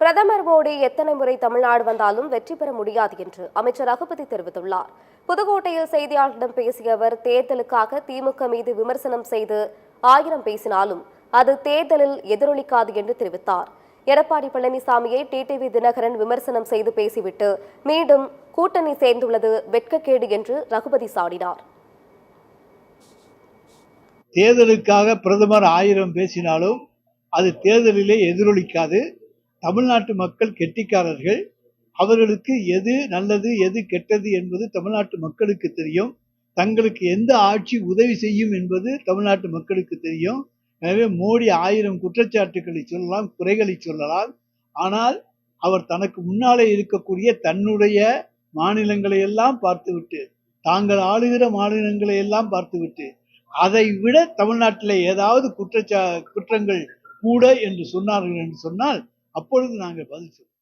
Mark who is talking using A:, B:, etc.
A: பிரதமர் மோடி எத்தனை முறை தமிழ்நாடு வந்தாலும் வெற்றி பெற முடியாது என்று அமைச்சர் ரகுபதி தெரிவித்துள்ளார். புதுக்கோட்டையில் செய்தியாளர்களிடம் பேசிய அவர், தேர்தலுக்காக திமுக மீது விமர்சனம் செய்து 1000 பேசினாலும் அது தேர்தலில் எதிரொலிக்காது என்று தெரிவித்தார். எடப்பாடி பழனிசாமியை டிடிவி தினகரன் விமர்சனம் செய்து பேசிவிட்டு மீண்டும் கூட்டணி சேர்ந்துள்ளது வெட்கக்கேடு என்று ரகுபதி சாடினார்.
B: தேர்தலுக்காக பிரதமர் 1000 பேசினாலும் அது தேர்தலிலே எதிரொலிக்காது. தமிழ்நாட்டு மக்கள் கெட்டிக்காரர்கள். அவர்களுக்கு எது நல்லது எது கெட்டது என்பது தமிழ்நாட்டு மக்களுக்கு தெரியும். தங்களுக்கு எந்த ஆட்சி உதவி செய்யும் என்பது தமிழ்நாட்டு மக்களுக்கு தெரியும். எனவே மோடி 1000 குற்றச்சாட்டுகளை சொல்லலாம், குறைகளை சொல்லலாம். ஆனால் அவர் தனக்கு முன்னாலே இருக்கக்கூடிய தன்னுடைய மாநிலங்களை எல்லாம் பார்த்துவிட்டு, தாங்கள் ஆளுகிற மாநிலங்களை எல்லாம் பார்த்துவிட்டு, அதை விட தமிழ்நாட்டில் ஏதாவது குற்றங்கள் கூட என்று சொன்னார்கள் என்று சொன்னால் அப்பொழுது நாங்கள் பதில் சொல்வோம்.